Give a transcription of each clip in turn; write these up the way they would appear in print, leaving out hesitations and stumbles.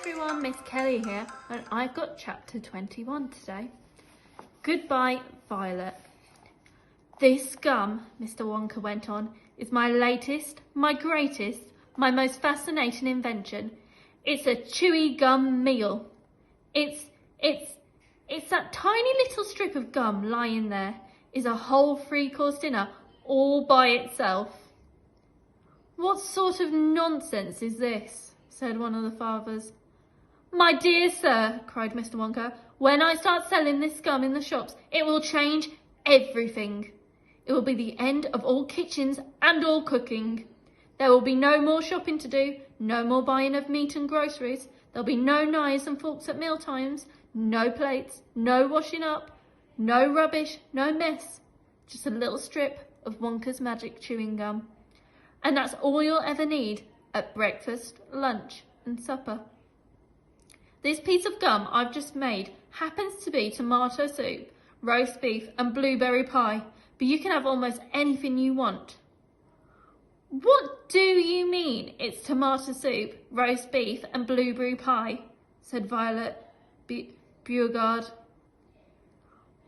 everyone, Miss Kelly here, and I've got chapter 21 today. Goodbye, Violet. This gum, Mr. Wonka went on, is my latest, my greatest, my most fascinating invention. It's a chewy gum meal. It's that tiny little strip of gum lying there is a whole 3-course dinner all by itself. What sort of nonsense is this? Said one of the fathers. My dear sir, cried Mr. Wonka, when I start selling this gum in the shops, it will change everything. It will be the end of all kitchens and all cooking. There will be no more shopping to do, no more buying of meat and groceries. There'll be no knives and forks at meal times, no plates, no washing up, no rubbish, no mess. Just a little strip of Wonka's magic chewing gum. And that's all you'll ever need at breakfast, lunch and supper. This piece of gum I've just made happens to be tomato soup, roast beef and blueberry pie, but you can have almost anything you want. What do you mean it's tomato soup, roast beef and blueberry pie? Said Violet Beauregard.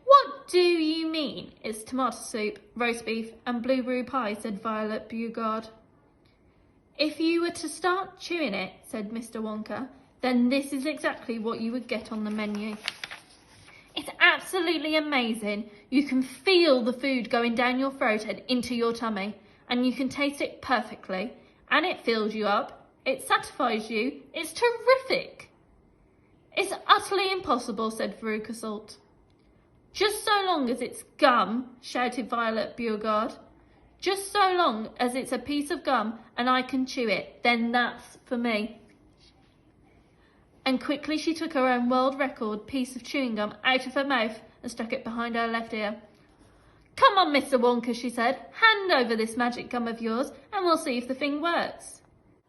What do you mean it's tomato soup, roast beef and blueberry pie? Said Violet Beauregard. If you were to start chewing it, said Mr. Wonka, then this is exactly what you would get on the menu. It's absolutely amazing. You can feel the food going down your throat and into your tummy, and you can taste it perfectly, and it fills you up, it satisfies you, it's terrific. It's utterly impossible, said Veruca Salt. Just so long as it's gum, shouted Violet Beauregard. Just so long as it's a piece of gum and I can chew it, then that's for me. And quickly she took her own world record piece of chewing gum out of her mouth and stuck it behind her left ear. Come on, Mr. Wonka, she said, hand over this magic gum of yours and we'll see if the thing works.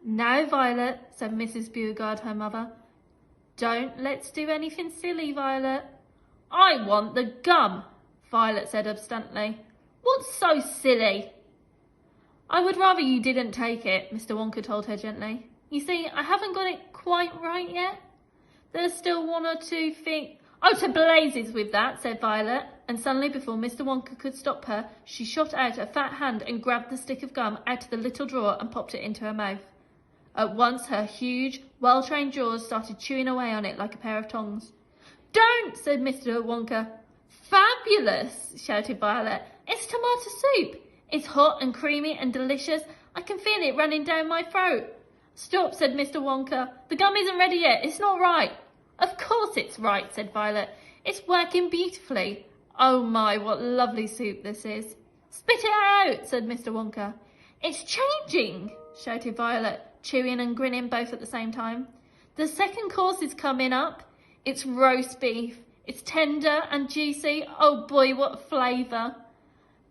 Now, Violet, said Mrs. Beauregard, her mother. Don't let's do anything silly, Violet. I want the gum, Violet said obstinately. What's so silly? I would rather you didn't take it, Mr. Wonka told her gently. You see, I haven't got it quite right yet. There's still one or two things. Oh, to blazes with that, said Violet. And suddenly, before Mr. Wonka could stop her, she shot out a fat hand and grabbed the stick of gum out of the little drawer and popped it into her mouth. At once, her huge, well-trained jaws started chewing away on it like a pair of tongs. Don't, said Mr. Wonka. Fabulous, shouted Violet. It's tomato soup. It's hot and creamy and delicious. I can feel it running down my throat. Stop, said Mr. Wonka. The gum isn't ready yet. It's not right. Of course it's right, said Violet. It's working beautifully. Oh my, what lovely soup this is. Spit it out, said Mr. Wonka. It's changing, shouted Violet, chewing and grinning both at the same time. The second course is coming up. It's roast beef. It's tender and juicy. Oh boy, what flavour.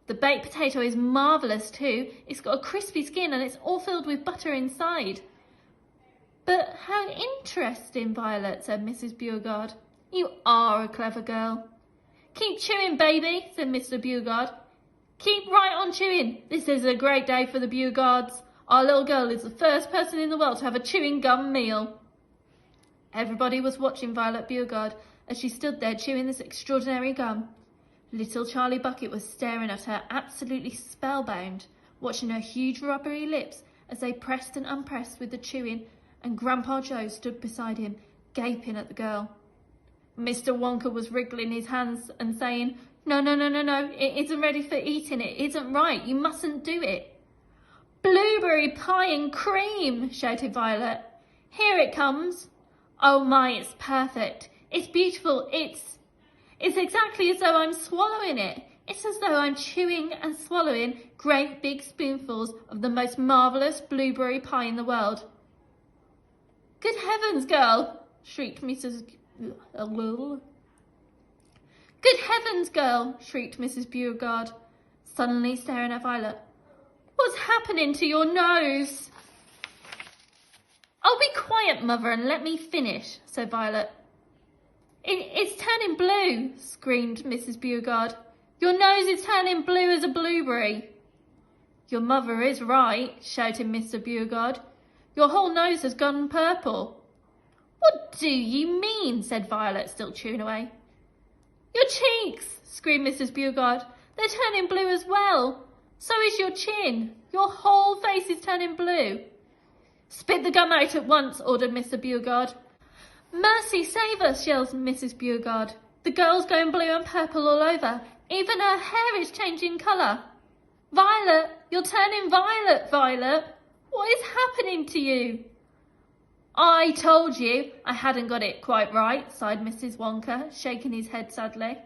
The baked potato is marvellous too. It's got a crispy skin and it's all filled with butter inside. But how interesting, Violet, said Mrs. Beauregard. You are a clever girl. Keep chewing, baby, said Mr. Beauregard. Keep right on chewing. This is a great day for the Beauregards. Our little girl is the first person in the world to have a chewing gum meal. Everybody was watching Violet Beauregard as she stood there chewing this extraordinary gum. Little Charlie Bucket was staring at her absolutely spellbound, watching her huge rubbery lips as they pressed and unpressed with the chewing, and Grandpa Joe stood beside him, gaping at the girl. Mr. Wonka was wriggling his hands and saying, No, it isn't ready for eating, it isn't right, you mustn't do it. Blueberry pie and cream, shouted Violet. Here it comes. Oh my, it's perfect. It's beautiful. It's exactly as though I'm swallowing it. It's as though I'm chewing and swallowing great big spoonfuls of the most marvellous blueberry pie in the world. Good heavens, girl, shrieked Mrs. Good heavens, girl, shrieked Mrs. Beauregard, suddenly staring at Violet. What's happening to your nose? Oh, be quiet, Mother, and let me finish, said Violet. It's turning blue, screamed Mrs. Beauregard. Your nose is turning blue as a blueberry. Your mother is right, shouted Mr. Beauregard. Your whole nose has gone purple. What do you mean? Said Violet, still chewing away. Your cheeks, screamed Mrs. Beauregard. They're turning blue as well. So is your chin. Your whole face is turning blue. Spit the gum out at once, ordered Mr. Beauregard. Mercy, save us, yells Mrs. Beauregard. The girl's going blue and purple all over. Even her hair is changing colour. Violet, you're turning violet, Violet. What is happening to you? I told you I hadn't got it quite right, sighed Mrs. Wonka, shaking his head sadly.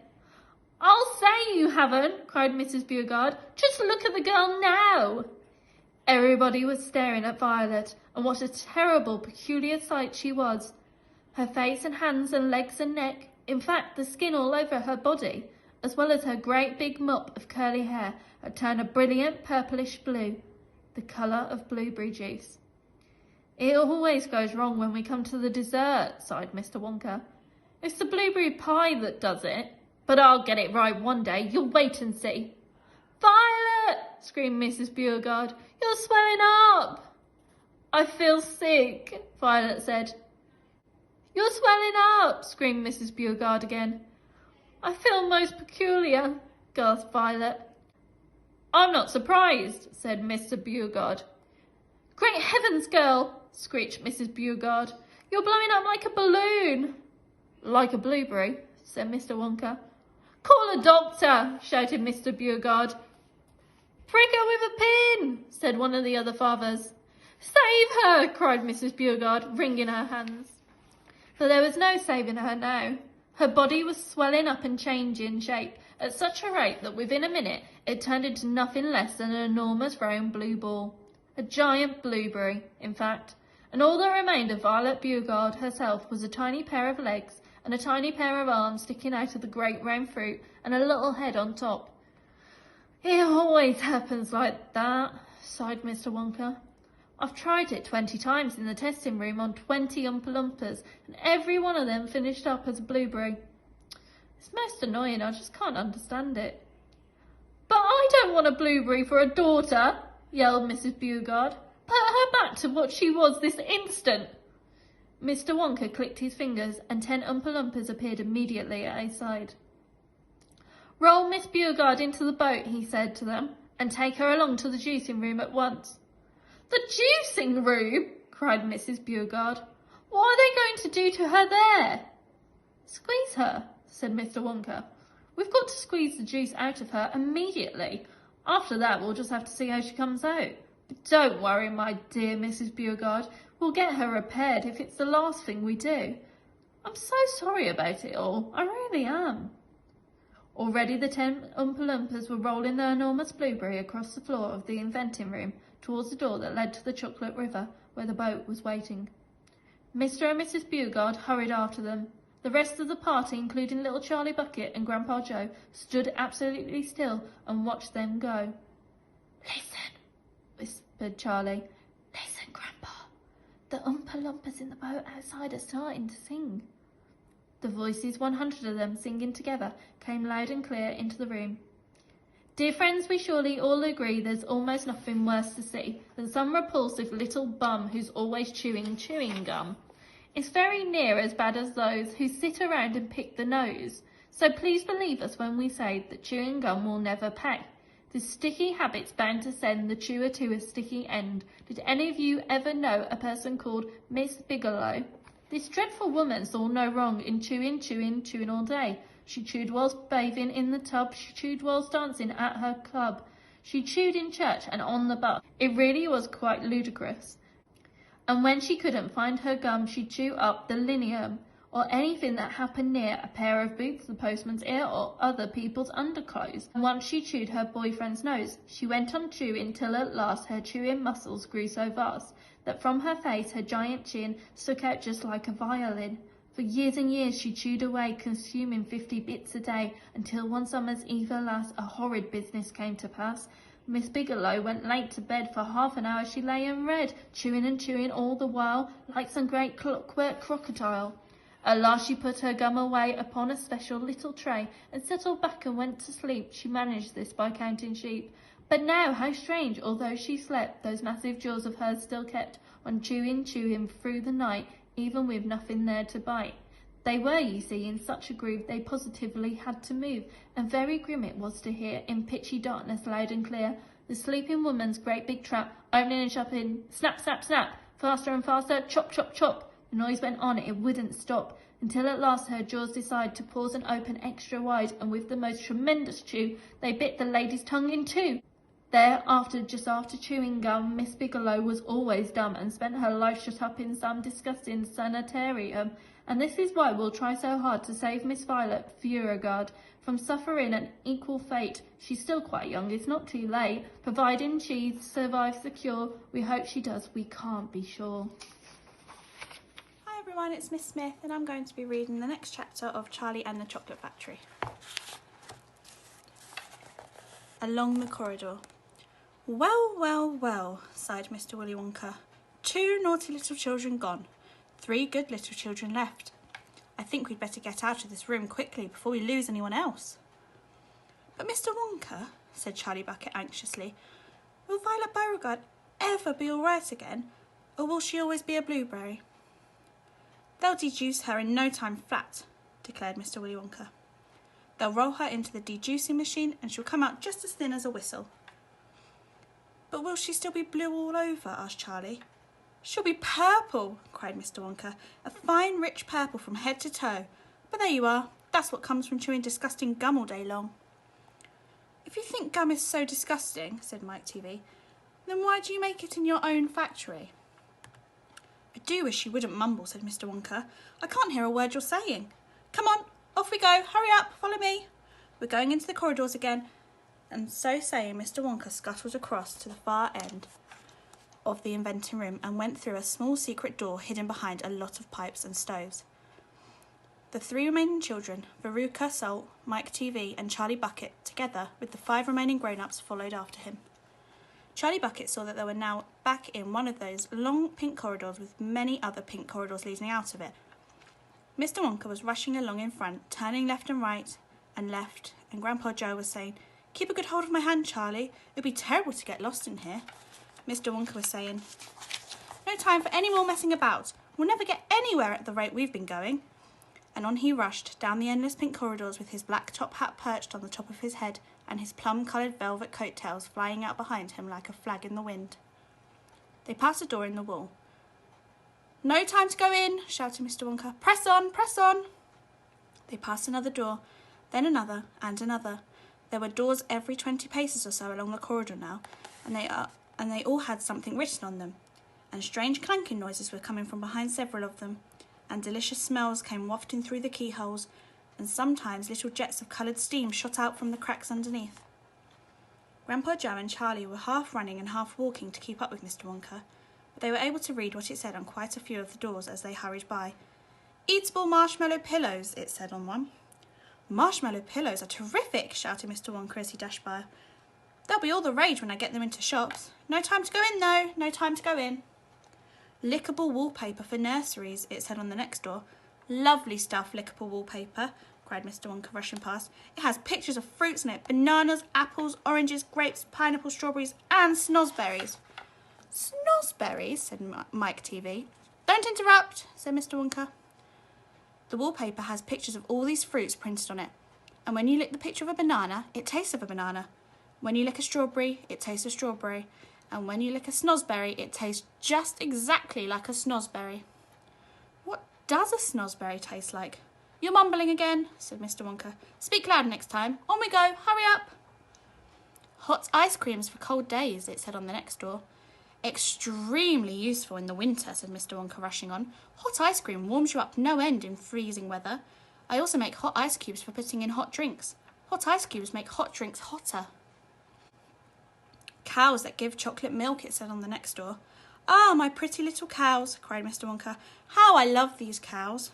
I'll say you haven't, cried Mrs. Beauregard. Just look at the girl now. Everybody was staring at Violet, and what a terrible, peculiar sight she was. Her face and hands and legs and neck, in fact the skin all over her body, as well as her great big mop of curly hair, had turned a brilliant purplish blue, the colour of blueberry juice. It always goes wrong when we come to the dessert, sighed Mr. Wonka. It's the blueberry pie that does it, but I'll get it right one day, you'll wait and see. Violet, screamed Mrs. Beauregard, you're swelling up. I feel sick, Violet said. You're swelling up, screamed Mrs. Beauregard again. I feel most peculiar, gasped Violet. I'm not surprised, said Mr. Beauregard. Great heavens, girl, screeched Mrs. Beauregard. You're blowing up like a balloon. Like a blueberry, said Mr. Wonka. Call a doctor, shouted Mr. Beauregard. Prick her with a pin, said one of the other fathers. Save her, cried Mrs. Beauregard, wringing her hands. For there was no saving her now. Her body was swelling up and changing shape at such a rate that within a minute it turned into nothing less than an enormous round blue ball. A giant blueberry, in fact. And all that remained of Violet Beauregard herself was a tiny pair of legs and a tiny pair of arms sticking out of the great round fruit and a little head on top. It always happens like that, sighed Mr. Wonka. I've tried it 20 times in the testing room on 20 Oompa Loompas, and every one of them finished up as a blueberry. It's most annoying, I just can't understand it. But I don't want a blueberry for a daughter, yelled Mrs. Beauregard. Put her back to what she was this instant. Mr. Wonka clicked his fingers, and 10 Oompa Loompas appeared immediately at his side. Roll Miss Beauregard into the boat, he said to them, and take her along to the juicing room at once. The juicing room? Cried Mrs. Beauregard. What are they going to do to her there? Squeeze her, said Mr. Wonka. We've got to squeeze the juice out of her immediately. After that, we'll just have to see how she comes out. But don't worry, my dear Mrs. Beauregard. We'll get her repaired if it's the last thing we do. I'm so sorry about it all. I really am. Already the 10 Oompa Loompas were rolling their enormous blueberry across the floor of the inventing room towards the door that led to the chocolate river where the boat was waiting. Mr. and Mrs. Beauregard hurried after them. The rest of the party, including little Charlie Bucket and Grandpa Joe, stood absolutely still and watched them go. Listen, whispered Charlie. Listen, Grandpa. The Oompa Loompas in the boat outside are starting to sing. The voices, 100 of them singing together, came loud and clear into the room. Dear friends, we surely all agree there's almost nothing worse to see than some repulsive little bum who's always chewing chewing gum. It's very near as bad as those who sit around and pick the nose. So please believe us when we say that chewing gum will never pay. This sticky habit's bound to send the chewer to a sticky end. Did any of you ever know a person called Miss Bigelow? This dreadful woman saw no wrong in chewing all day. She chewed whilst bathing in the tub. She chewed whilst dancing at her club. She chewed in church and on the bus. It really was quite ludicrous. And when she couldn't find her gum, she'd chew up the linoleum, or anything that happened near a pair of boots, the postman's ear, or other people's underclothes. And once she chewed her boyfriend's nose. She went on chewing till at last her chewing muscles grew so vast that from her face her giant chin stuck out just like a violin. For years and years she chewed away, consuming 50 bits a day, until one summer's eve, alas, a horrid business came to pass. Miss Bigelow went late to bed. For half an hour she lay and read, chewing and chewing all the while, like some great clockwork crocodile. At last she put her gum away upon a special little tray, and settled back and went to sleep. She managed this by counting sheep. But now, how strange, although she slept, those massive jaws of hers still kept on chewing through the night, even with nothing there to bite. They were, you see, in such a groove they positively had to move, and very grim it was to hear, in pitchy darkness loud and clear, the sleeping woman's great big trap, opening and shutting, snap, snap, snap, faster and faster, chop, chop, chop. The noise went on, it wouldn't stop, until at last her jaws decided to pause and open extra wide, and with the most tremendous chew, they bit the lady's tongue in two. Thereafter, just after chewing gum, Miss Bigelow was always dumb and spent her life shut up in some disgusting sanitarium. And this is why we'll try so hard to save Miss Violet Beauregard from suffering an equal fate. She's still quite young, it's not too late. Providing she survives the cure, we hope she does, we can't be sure. Hi everyone, it's Miss Smith and I'm going to be reading the next chapter of Charlie and the Chocolate Factory. Along the corridor. Well, well, well, sighed Mr. Willy Wonka. 2 naughty little children gone. 3 good little children left. I think we'd better get out of this room quickly before we lose anyone else. But Mr. Wonka, said Charlie Bucket anxiously, will Violet Beauregard ever be all right again, or will she always be a blueberry? They'll dejuice her in no time flat, declared Mr. Willy Wonka. They'll roll her into the dejuicing machine and she'll come out just as thin as a whistle. But will she still be blue all over? Asked Charlie. She'll be purple, cried Mr. Wonka. A fine, rich purple from head to toe. But there you are. That's what comes from chewing disgusting gum all day long. If you think gum is so disgusting, said Mike TV, then why do you make it in your own factory? I do wish you wouldn't mumble, said Mr. Wonka. I can't hear a word you're saying. Come on, off we go. Hurry up, follow me. We're going into the corridors again. And so saying, Mr. Wonka scuttled across to the far end of the inventing room and went through a small secret door hidden behind a lot of pipes and stoves. The 3 remaining children, Veruca Salt, Mike TV and Charlie Bucket, together with the 5 remaining grown-ups, followed after him. Charlie Bucket saw that they were now back in one of those long pink corridors with many other pink corridors leading out of it. Mr. Wonka was rushing along in front, turning left and right and left, and Grandpa Joe was saying, Keep a good hold of my hand, Charlie. It'd be terrible to get lost in here. Mr. Wonka was saying, No time for any more messing about. We'll never get anywhere at the rate we've been going. And on he rushed, down the endless pink corridors with his black top hat perched on the top of his head and his plum-coloured velvet coat-tails flying out behind him like a flag in the wind. They passed a door in the wall. No time to go in, shouted Mr. Wonka. Press on, press on. They passed another door, then another and another. There were doors every 20 paces or so along the corridor now, and they all had something written on them, and strange clanking noises were coming from behind several of them, and delicious smells came wafting through the keyholes, and sometimes little jets of coloured steam shot out from the cracks underneath. Grandpa Joe and Charlie were half running and half walking to keep up with Mr. Wonka, but they were able to read what it said on quite a few of the doors as they hurried by. Eatable marshmallow pillows, it said on one. Marshmallow pillows are terrific, shouted Mr. Wonka as he dashed by. They'll be all the rage when I get them into shops. No time to go in, though. No time to go in. Lickable wallpaper for nurseries, it said on the next door. Lovely stuff, lickable wallpaper, cried Mr. Wonka, rushing past. It has pictures of fruits in it. Bananas, apples, oranges, grapes, pineapples, strawberries and snozzberries. Snozzberries, said Mike TV. Don't interrupt, said Mr. Wonka. The wallpaper has pictures of all these fruits printed on it. And when you lick the picture of a banana, it tastes of a banana. When you lick a strawberry, it tastes of strawberry. And when you lick a snozzberry, it tastes just exactly like a snozzberry. What does a snozzberry taste like? You're mumbling again, said Mr. Wonka. Speak loud next time. On we go. Hurry up. Hot ice creams for cold days, it said on the next door. Extremely useful in the winter, said Mr. Wonka, rushing on. Hot ice cream warms you up no end in freezing weather. I also make hot ice cubes for putting in hot drinks. Hot ice cubes make hot drinks hotter. Cows that give chocolate milk, it said on the next door. Ah, my pretty little cows, cried Mr. Wonka. How I love these cows.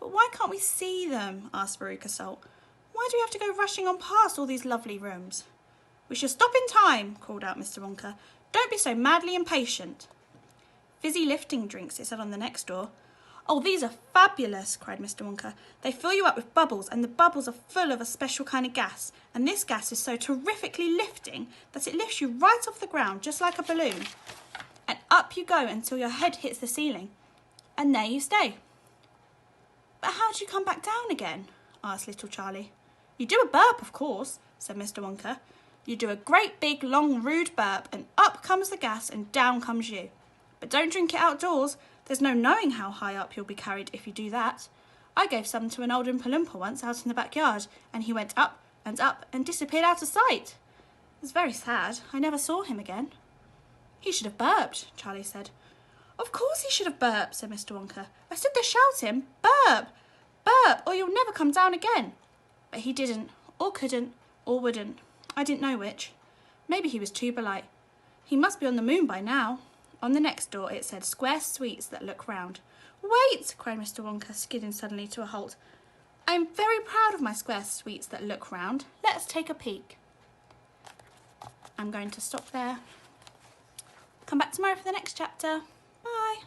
But why can't we see them? Asked Veruca Salt. Why do we have to go rushing on past all these lovely rooms? We shall stop in time, called out Mr. Wonka. Don't be so madly impatient. Fizzy lifting drinks, it said on the next door. Oh, these are fabulous, cried Mr. Wonka. They fill you up with bubbles, and the bubbles are full of a special kind of gas. And this gas is so terrifically lifting that it lifts you right off the ground, just like a balloon. And up you go until your head hits the ceiling. and there you stay." "But how do you come back down again?" asked little Charlie. "You do a burp, of course," said Mr. Wonka. "You do a great big long rude burp and up comes the gas and down comes you. But don't drink it outdoors. There's no knowing how high up you'll be carried if you do that. I gave some to an old Oompa Loompa once out in the backyard, and he went up and disappeared out of sight. It was very sad. I never saw him again." "He should have burped," Charlie said. "Of course he should have burped," said Mr. Wonka. "I stood there shouting, 'Burp! Burp, or you'll never come down again.' But he didn't, or couldn't, or wouldn't. I didn't know which. Maybe he was too polite. He must be on the moon by now." On the next door it said, "Square Sweets that look round." "Wait!" cried Mr. Wonka, skidding suddenly to a halt. "I'm very proud of my square sweets that look round. Let's take a peek." I'm going to stop there. Come back tomorrow for the next chapter. Bye.